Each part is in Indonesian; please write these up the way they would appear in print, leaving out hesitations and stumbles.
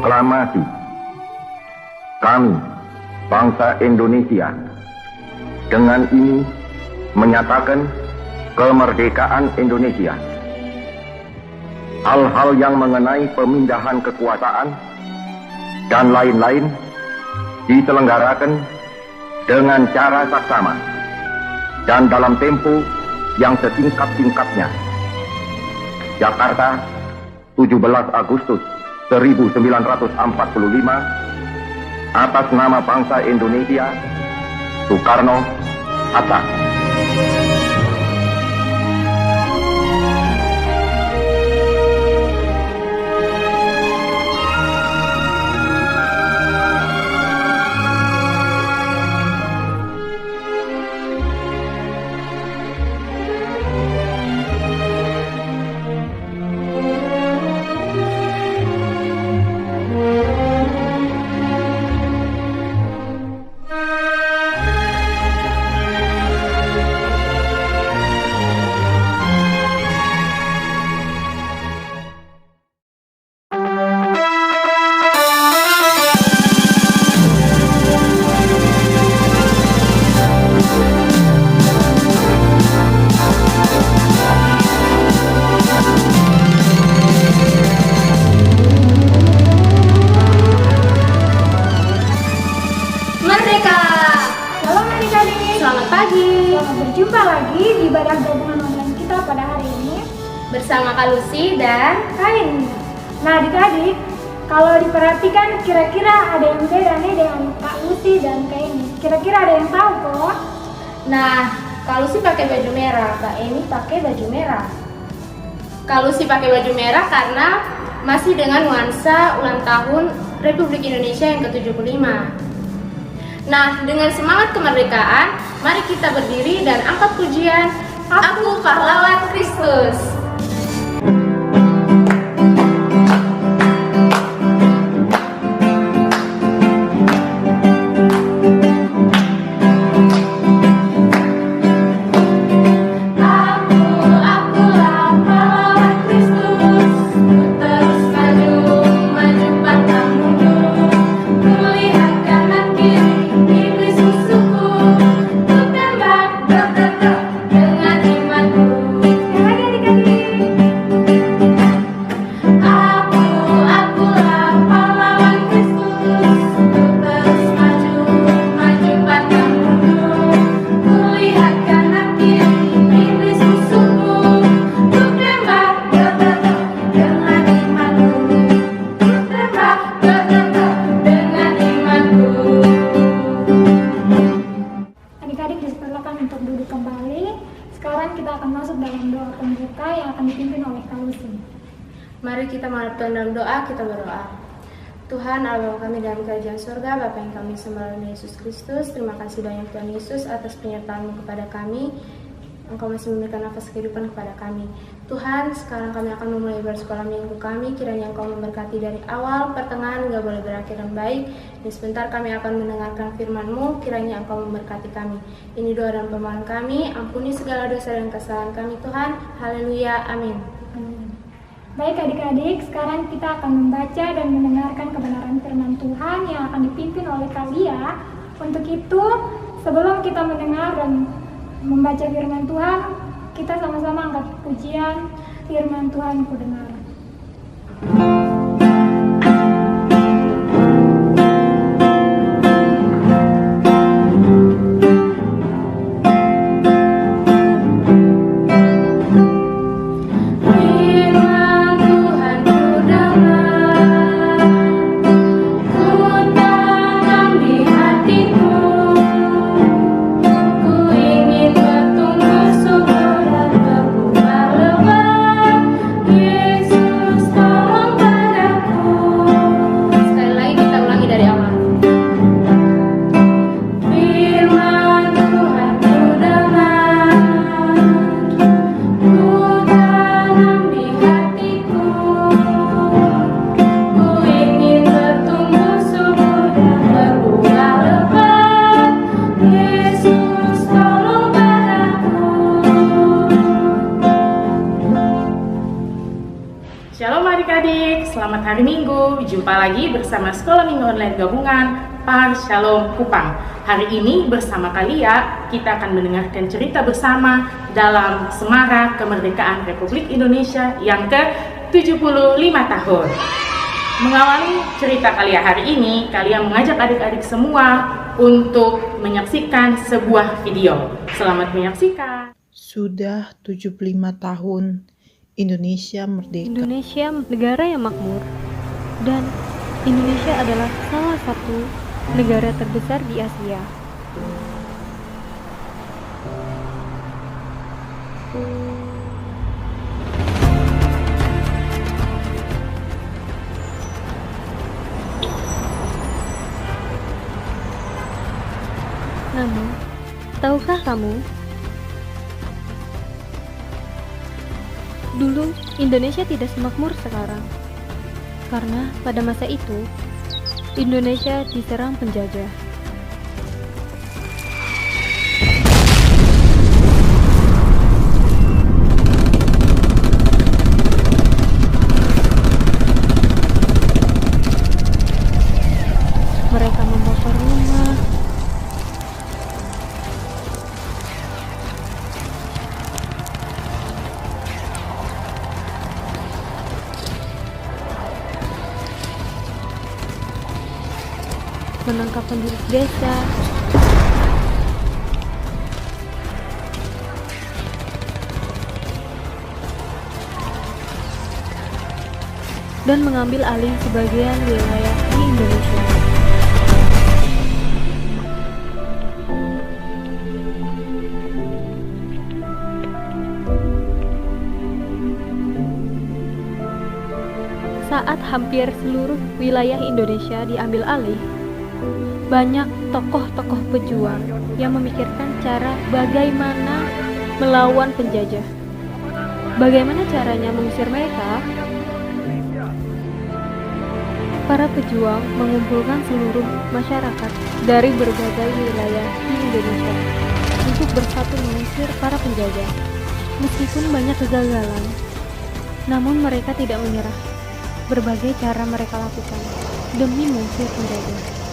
Proklamasi. Kami, bangsa Indonesia, dengan ini menyatakan kemerdekaan Indonesia. Hal-hal yang mengenai pemindahan kekuasaan dan lain-lain diselenggarakan dengan cara saksama dan dalam tempo yang sesingkat-singkatnya. Jakarta, 17 Agustus 1945, atas nama bangsa Indonesia, Soekarno-Hatta. Berjumpa lagi di ibadah gabungan online kita pada hari ini bersama Kak Lucy dan Kak Indah. Nah adik-adik, kalau diperhatikan kira-kira ada yang beda nih dengan Kak Lucy dan Kak Ini. Kira-kira ada yang tahu kok? Nah, Kak Lucy pakai baju merah, Kak Ini pakai baju merah. Kak Lucy pakai baju merah karena masih dengan nuansa ulang tahun Republik Indonesia yang ke-75. Nah, dengan semangat kemerdekaan, mari kita berdiri dan angkat pujian, Aku Pahlawan Kristus. Sekarang kita akan masuk dalam doa pembuka yang akan dipimpin oleh Kak Lucy. Mari kita menghadapkan dalam doa, kita berdoa. Tuhan Allah kami dalam kerajaan surga, Bapa yang kami sembah dalam Yesus Kristus, terima kasih banyak Tuhan Yesus atas penyertaan-Mu kepada kami. Engkau masih memberikan nafas kehidupan kepada kami. Tuhan, sekarang kami akan memulai bersekolah minggu kami. Kiranya Engkau memberkati dari awal, pertengahan, hingga boleh berakhir dan baik. Dan sebentar kami akan mendengarkan firman-Mu. Kiranya Engkau memberkati kami. Ini doa dan permohonan kami. Ampuni segala dosa dan kesalahan kami, Tuhan. Haleluya. Amin. Baik adik-adik, sekarang kita akan membaca dan mendengarkan kebenaran firman Tuhan yang akan dipimpin oleh Kak Lia. Untuk itu, sebelum kita mendengar dan membaca firman Tuhan, kita sama-sama angkat pujian firman Tuhan ku dengar. Yesus Shalom adik-adik, selamat hari Minggu. Jumpa lagi bersama Sekolah Minggu Online Gabungan Par Shalom Kupang. Hari ini bersama Kalia, kita akan mendengarkan cerita bersama dalam Semarak Kemerdekaan Republik Indonesia yang ke-75 tahun. Mengawali cerita Kalia hari ini, Kalia mengajak adik-adik semua untuk menyaksikan sebuah video. Selamat menyaksikan. Sudah 75 tahun Indonesia merdeka. Indonesia negara yang makmur, dan Indonesia adalah salah satu negara terbesar di Asia. Namun, tahukah kamu, dulu Indonesia tidak semakmur sekarang, karena pada masa itu Indonesia diserang penjajah. Mereka membakar rumah, menangkap penduduk desa, dan mengambil alih sebagian wilayah di Indonesia. Saat hampir seluruh wilayah Indonesia diambil alih, banyak tokoh-tokoh pejuang yang memikirkan cara bagaimana melawan penjajah. Bagaimana caranya mengusir mereka? Para pejuang mengumpulkan seluruh masyarakat dari berbagai wilayah di Indonesia untuk bersatu mengusir para penjajah. Meskipun banyak kegagalan, namun mereka tidak menyerah. Berbagai cara mereka lakukan demi mengusir penjajah.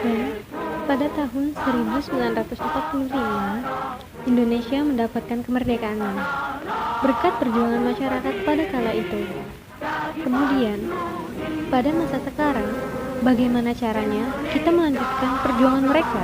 Dan pada tahun 1945, Indonesia mendapatkan kemerdekaannya berkat perjuangan masyarakat pada kala itu. Kemudian, pada masa sekarang, bagaimana caranya kita melanjutkan perjuangan mereka?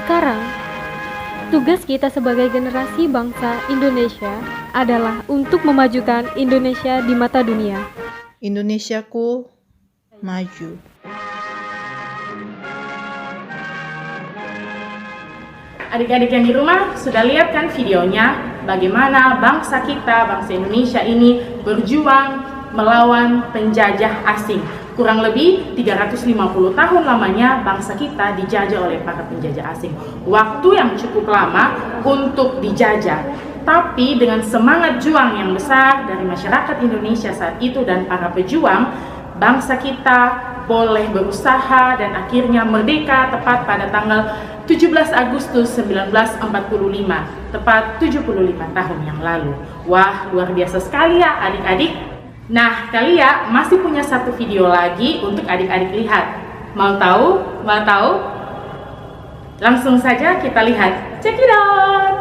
Sekarang, tugas kita sebagai generasi bangsa Indonesia adalah untuk memajukan Indonesia di mata dunia. Indonesiaku maju. Adik-adik yang di rumah sudah lihat kan videonya, bagaimana bangsa kita, bangsa Indonesia ini berjuang melawan penjajah asing. Kurang lebih 350 tahun lamanya bangsa kita dijajah oleh para penjajah asing. Waktu yang cukup lama untuk dijajah, tapi dengan semangat juang yang besar dari masyarakat Indonesia saat itu dan para pejuang, bangsa kita boleh berusaha dan akhirnya merdeka tepat pada tanggal 17 Agustus 1945, tepat 75 tahun yang lalu. Wah, luar biasa sekali ya adik-adik. Nah, Kalia masih punya satu video lagi untuk adik-adik lihat. Mau tahu? Mau tahu? Langsung saja kita lihat. Check it out!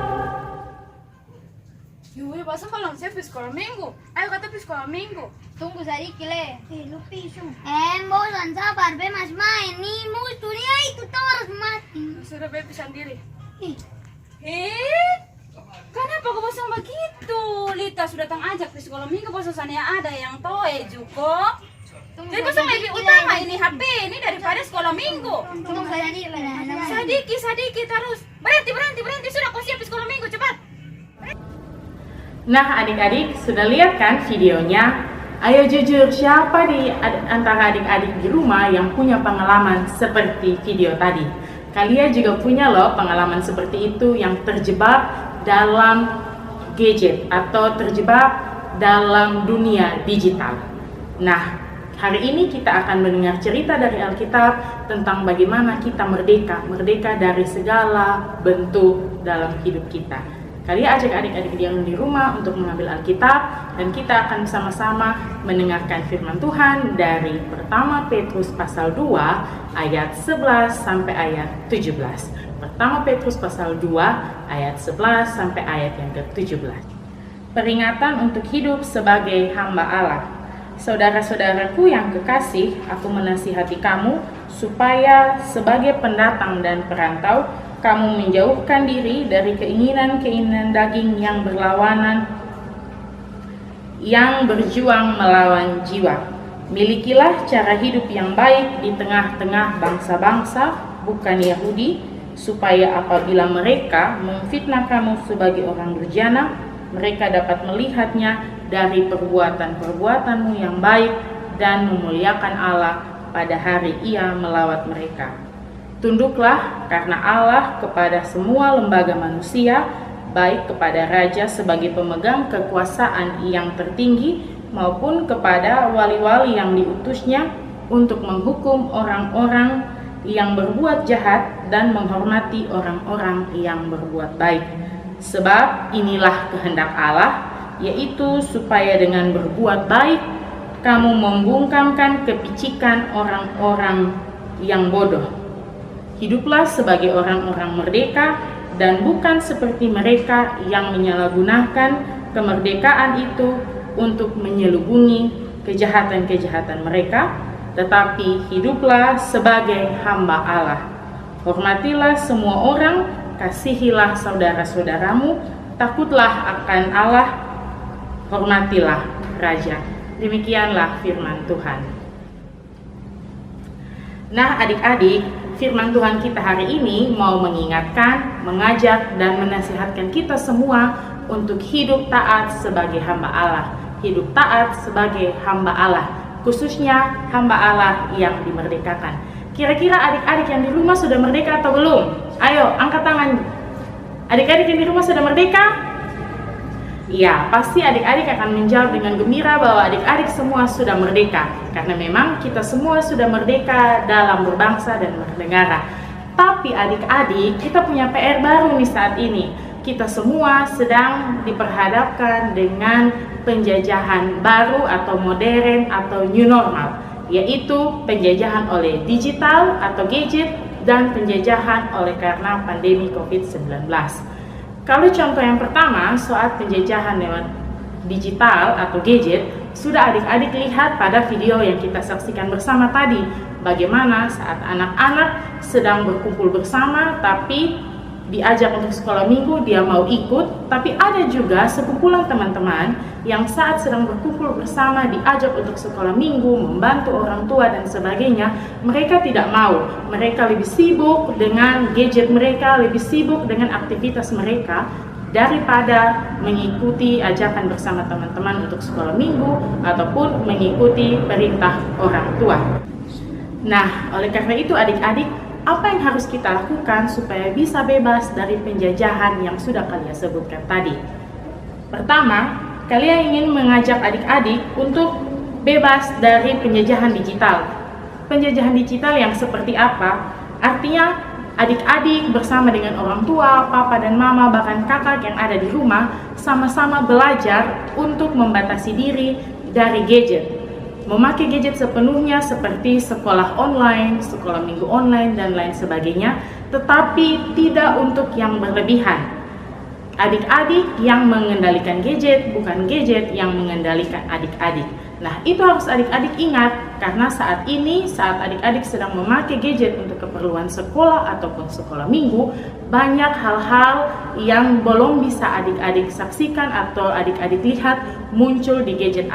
Yui, pasang kalau siapa sekolah minggu? Ayo kata sekolah minggu. Tunggu sedikit le. Lu pisu. Bosan sabar, be mas main nih. Mau studia itu tuh harus mati. Sudah be sendiri. Kenapa kau pasang begitu? Lita sudah datang ajak di sekolah minggu, bosannya ada yang toe Juko. Jadi kosong lebih utama ini HP ini daripada sekolah minggu. Tunggu Sadiki terus. Berhenti. Sudah kau siap sekolah minggu, cepat. Nah adik-adik, sudah lihat kan videonya? Ayo jujur, siapa di antara adik-adik di rumah yang punya pengalaman seperti video tadi? Kalian juga punya loh pengalaman seperti itu yang terjebak dalam gadget atau terjebak dalam dunia digital. Nah, hari ini kita akan mendengar cerita dari Alkitab tentang bagaimana kita merdeka dari segala bentuk dalam hidup kita. Kalian ajak adik-adik yang di rumah untuk mengambil Alkitab dan kita akan sama-sama mendengarkan firman Tuhan dari pertama Petrus pasal 2 ayat 11 sampai ayat 17. Pertama Petrus pasal 2 ayat 11 sampai ayat yang ke-17. Peringatan untuk hidup sebagai hamba Allah. Saudara-saudaraku yang kekasih, aku menasihati kamu supaya sebagai pendatang dan perantau kamu menjauhkan diri dari keinginan-keinginan daging yang berlawanan, yang berjuang melawan jiwa. Milikilah cara hidup yang baik di tengah-tengah bangsa-bangsa, bukan Yahudi, supaya apabila mereka memfitnah kamu sebagai orang durjana, mereka dapat melihatnya dari perbuatan-perbuatanmu yang baik dan memuliakan Allah pada hari Ia melawat mereka. Tunduklah karena Allah kepada semua lembaga manusia, baik kepada raja sebagai pemegang kekuasaan yang tertinggi maupun kepada wali-wali yang diutusnya untuk menghukum orang-orang yang berbuat jahat dan menghormati orang-orang yang berbuat baik. Sebab inilah kehendak Allah, yaitu supaya dengan berbuat baik kamu membungkamkan kepicikan orang-orang yang bodoh. Hiduplah sebagai orang-orang merdeka dan bukan seperti mereka yang menyalahgunakan kemerdekaan itu untuk menyelubungi kejahatan-kejahatan mereka, tetapi hiduplah sebagai hamba Allah. Hormatilah semua orang, kasihilah saudara-saudaramu, takutlah akan Allah, hormatilah Raja. Demikianlah firman Tuhan. Nah adik-adik, firman Tuhan kita hari ini mau mengingatkan, mengajak, dan menasihatkan kita semua untuk hidup taat sebagai hamba Allah. Hidup taat sebagai hamba Allah, khususnya hamba Allah yang dimerdekakan. Kira-kira adik-adik yang di rumah sudah merdeka atau belum? Ayo, angkat tangan. Adik-adik yang di rumah sudah merdeka? Ya, pasti adik-adik akan menjawab dengan gembira bahwa adik-adik semua sudah merdeka. Karena memang kita semua sudah merdeka dalam berbangsa dan bernegara. Tapi adik-adik, kita punya PR baru nih saat ini. Kita semua sedang diperhadapkan dengan penjajahan baru atau modern atau new normal, yaitu penjajahan oleh digital atau gadget dan penjajahan oleh karena pandemi COVID-19. Kalau contoh yang pertama, saat penjajahan lewat digital atau gadget, sudah adik-adik lihat pada video yang kita saksikan bersama tadi, bagaimana saat anak-anak sedang berkumpul bersama tapi diajak untuk sekolah minggu, dia mau ikut, tapi ada juga sekumpulan teman-teman yang saat sedang berkumpul bersama diajak untuk sekolah minggu, membantu orang tua dan sebagainya, mereka tidak mau. Mereka lebih sibuk dengan gadget mereka, lebih sibuk dengan aktivitas mereka daripada mengikuti ajakan bersama teman-teman untuk sekolah minggu ataupun mengikuti perintah orang tua. Nah, oleh karena itu adik-adik, apa yang harus kita lakukan supaya bisa bebas dari penjajahan yang sudah kalian sebutkan tadi? Pertama, kalian ingin mengajak adik-adik untuk bebas dari penjajahan digital. Penjajahan digital yang seperti apa? Artinya, adik-adik bersama dengan orang tua, papa dan mama, bahkan kakak yang ada di rumah, sama-sama belajar untuk membatasi diri dari gadget. Memakai gadget sepenuhnya seperti sekolah online, sekolah minggu online, dan lain sebagainya, tetapi tidak untuk yang berlebihan. Adik-adik yang mengendalikan gadget, bukan gadget yang mengendalikan adik-adik. Nah, itu harus adik-adik ingat, karena saat ini, saat adik-adik sedang memakai gadget untuk keperluan sekolah ataupun sekolah minggu, banyak hal-hal yang belum bisa adik-adik saksikan atau adik-adik lihat muncul di gadget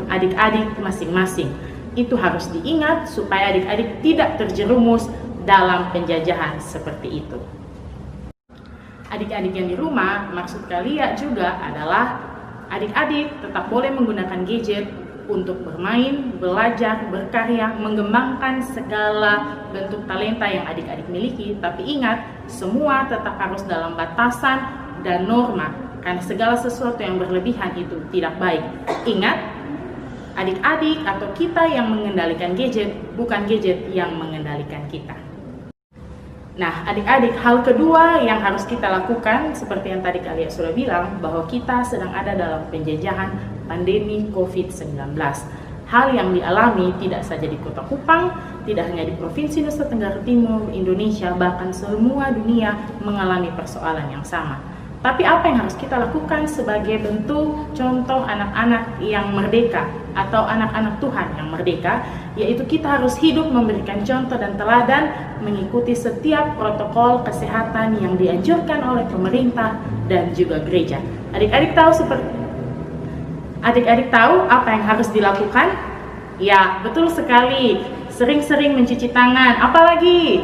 adik-adik masing-masing. Itu harus diingat supaya adik-adik tidak terjerumus dalam penjajahan seperti itu. Adik-adik yang di rumah, maksud Kalia juga adalah adik-adik tetap boleh menggunakan gadget untuk bermain, belajar, berkarya, mengembangkan segala bentuk talenta yang adik-adik miliki. Tapi ingat, semua tetap harus dalam batasan dan norma, karena segala sesuatu yang berlebihan itu tidak baik. Ingat, adik-adik atau kita yang mengendalikan gadget, bukan gadget yang mengendalikan kita. Nah, adik-adik, hal kedua yang harus kita lakukan, seperti yang tadi Kalia sudah bilang, bahwa kita sedang ada dalam penjajahan pandemi COVID-19. Hal yang dialami tidak saja di Kota Kupang, tidak hanya di Provinsi Nusa Tenggara Timur, Indonesia, bahkan semua dunia mengalami persoalan yang sama. Tapi apa yang harus kita lakukan sebagai bentuk contoh anak-anak yang merdeka atau anak-anak Tuhan yang merdeka, yaitu kita harus hidup memberikan contoh dan teladan, mengikuti setiap protokol kesehatan yang dianjurkan oleh pemerintah dan juga gereja. Adik-adik tahu apa yang harus dilakukan? Ya, betul sekali. Sering-sering mencuci tangan, apalagi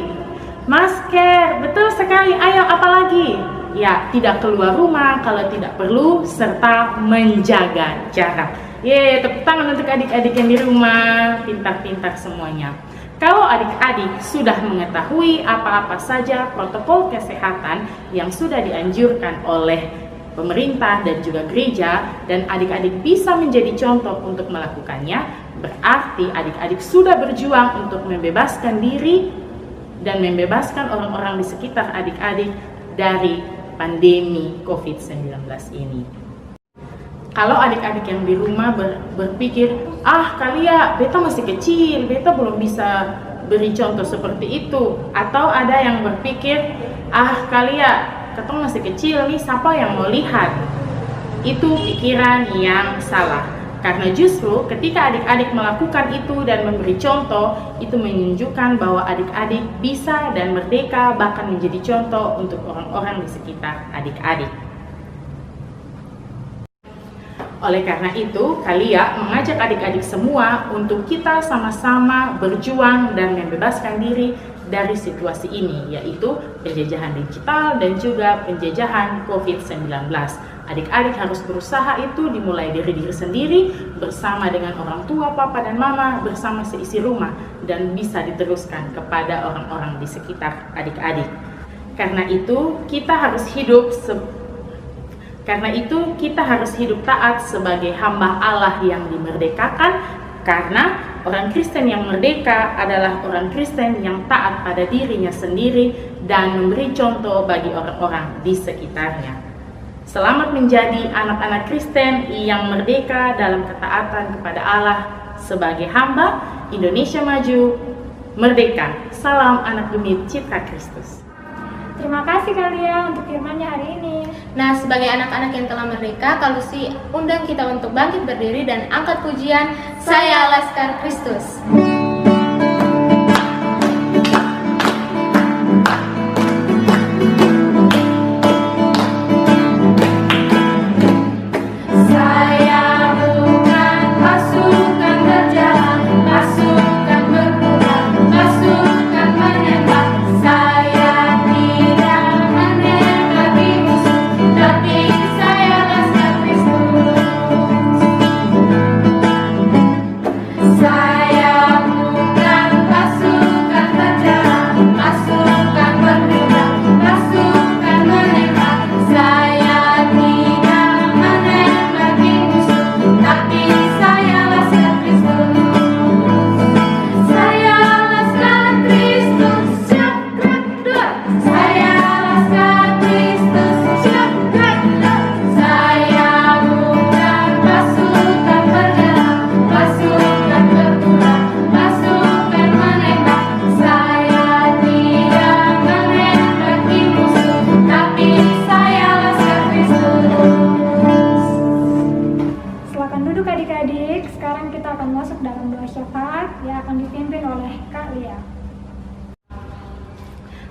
masker, betul sekali. Ayo, apalagi? Ya, tidak keluar rumah kalau tidak perlu, serta menjaga jarak. Tepuk tangan untuk adik-adik yang di rumah, pintar-pintar semuanya. Kalau adik-adik sudah mengetahui apa-apa saja protokol kesehatan yang sudah dianjurkan oleh pemerintah dan juga gereja, dan adik-adik bisa menjadi contoh untuk melakukannya, berarti adik-adik sudah berjuang untuk membebaskan diri dan membebaskan orang-orang di sekitar adik-adik dari pandemi COVID-19 ini. Kalau adik-adik yang di rumah berpikir, Kalia, beta masih kecil, beta belum bisa beri contoh seperti itu. Atau ada yang berpikir, Kalia, ketong masih kecil nih, siapa yang mau lihat? Itu pikiran yang salah. Karena justru ketika adik-adik melakukan itu dan memberi contoh, itu menunjukkan bahwa adik-adik bisa dan merdeka, bahkan menjadi contoh untuk orang-orang di sekitar adik-adik. Oleh karena itu, Kalia mengajak adik-adik semua untuk kita sama-sama berjuang dan membebaskan diri dari situasi ini, yaitu penjajahan digital dan juga penjajahan COVID-19. Adik-adik harus berusaha itu dimulai dari diri sendiri, bersama dengan orang tua, papa dan mama, bersama seisi rumah, dan bisa diteruskan kepada orang-orang di sekitar adik-adik. Karena itu kita harus hidup taat sebagai hamba Allah yang dimerdekakan, karena orang Kristen yang merdeka adalah orang Kristen yang taat pada dirinya sendiri dan memberi contoh bagi orang-orang di sekitarnya. Selamat menjadi anak-anak Kristen yang merdeka dalam ketaatan kepada Allah sebagai hamba. Indonesia maju, merdeka. Salam anak gemit Citra Kristus. Terima kasih Kalia untuk firman-Nya hari ini. Nah, sebagai anak-anak yang telah merdeka, Kalusi undang kita untuk bangkit berdiri dan angkat pujian Saya Laskar Kristus.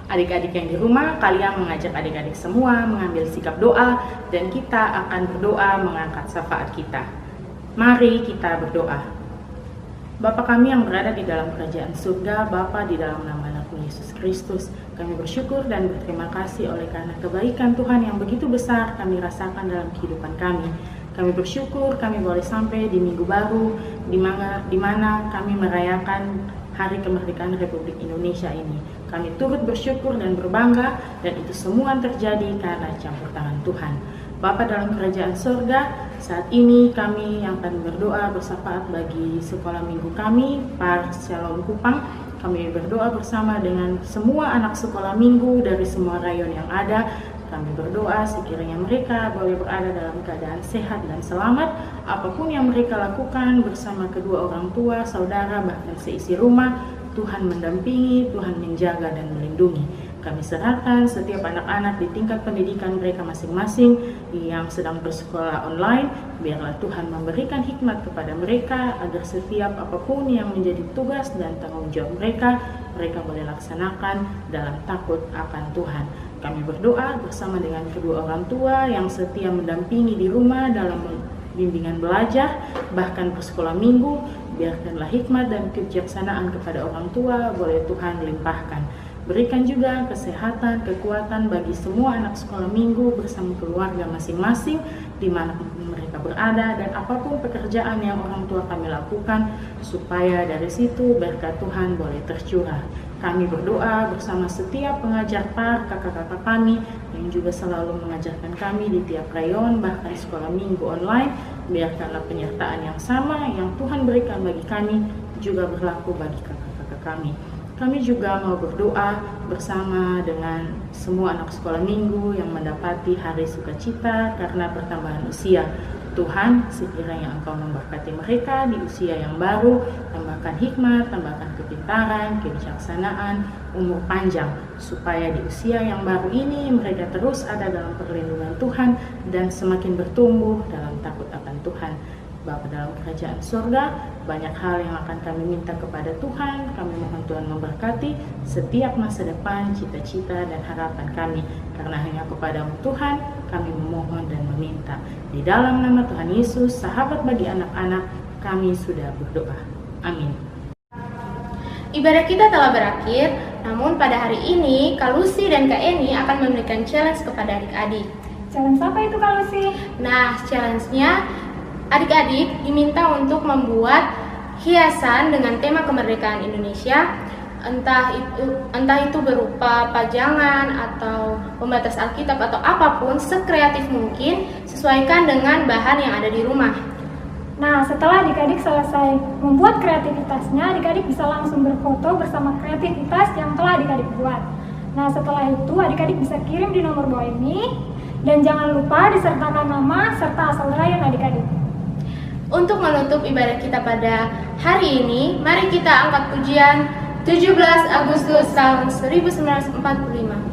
Adik-adik yang di rumah, kalian mengajak adik-adik semua mengambil sikap doa dan kita akan berdoa mengangkat syafaat kita. Mari kita berdoa. Bapa kami yang berada di dalam kerajaan surga, Bapa di dalam nama Anakmu Yesus Kristus, kami bersyukur dan berterima kasih oleh karena kebaikan Tuhan yang begitu besar kami rasakan dalam kehidupan kami. Kami bersyukur kami boleh sampai di minggu baru di mana kami merayakan Hari Kemerdekaan Republik Indonesia ini. Kami turut bersyukur dan berbangga, dan itu semua terjadi karena campur tangan Tuhan. Bapa dalam kerajaan surga, saat ini kami yang akan berdoa bersafaat bagi sekolah minggu kami, Par Shalom Kupang. Kami berdoa bersama dengan semua anak sekolah minggu dari semua rayon yang ada. Kami berdoa sekiranya mereka boleh berada dalam keadaan sehat dan selamat. Apapun yang mereka lakukan bersama kedua orang tua, saudara, bahkan seisi rumah, Tuhan mendampingi, Tuhan menjaga dan melindungi. Kami serahkan setiap anak-anak di tingkat pendidikan mereka masing-masing yang sedang bersekolah online. Biarlah Tuhan memberikan hikmat kepada mereka agar setiap apapun yang menjadi tugas dan tanggung jawab mereka boleh laksanakan dalam takut akan Tuhan. Kami berdoa bersama dengan kedua orang tua yang setia mendampingi di rumah dalam bimbingan belajar, bahkan bersekolah minggu. Biarkanlah hikmat dan kebijaksanaan kepada orang tua boleh Tuhan limpahkan. Berikan juga kesehatan, kekuatan bagi semua anak sekolah minggu bersama keluarga masing-masing di mana mereka berada, dan apapun pekerjaan yang orang tua kami lakukan, supaya dari situ berkat Tuhan boleh tercurah. Kami berdoa bersama setiap pengajar Par, kakak-kakak kami yang juga selalu mengajarkan kami di tiap rayon, bahkan sekolah minggu online. Biarkanlah penyertaan yang sama yang Tuhan berikan bagi kami juga berlaku bagi kakak-kakak kami. Kami juga mau berdoa bersama dengan semua anak sekolah minggu yang mendapati hari sukacita karena pertambahan usia. Tuhan, sekiranya Engkau memberkati mereka di usia yang baru, tambahkan hikmat, tambahkan kepintaran, kebijaksanaan, umur panjang, supaya di usia yang baru ini mereka terus ada dalam perlindungan Tuhan dan semakin bertumbuh dalam takut akan Tuhan. Bapa dalam kerajaan surga, banyak hal yang akan kami minta kepada Tuhan. Kami mohon Tuhan memberkati setiap masa depan, cita-cita dan harapan kami. Karena hanya kepada-Mu Tuhan kami memohon dan meminta. Di dalam nama Tuhan Yesus, sahabat bagi anak-anak, kami sudah berdoa. Amin. Ibadah kita telah berakhir, namun pada hari ini Kak Lucy dan Kak Eni akan memberikan challenge kepada adik-adik. Challenge apa itu Kak Lucy? Nah, challenge-nya adik-adik diminta untuk membuat hiasan dengan tema kemerdekaan Indonesia, entah itu berupa pajangan atau pembatas Alkitab atau apapun, sekreatif mungkin, sesuaikan dengan bahan yang ada di rumah. Nah, setelah adik-adik selesai membuat kreativitasnya, adik-adik bisa langsung berfoto bersama kreativitas yang telah adik-adik buat. Nah, setelah itu adik-adik bisa kirim di nomor bawah ini, dan jangan lupa disertakan nama serta asal rayon adik-adik. Untuk menutup ibadah kita pada hari ini, mari kita angkat pujian 17 Agustus tahun 1945.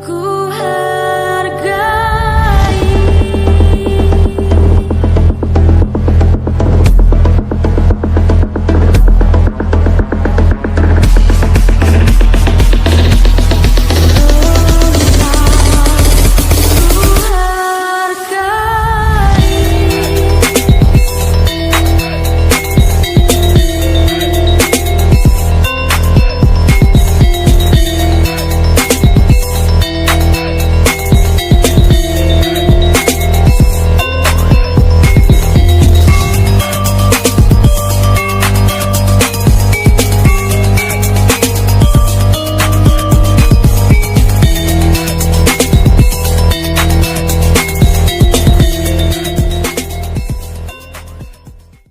Ku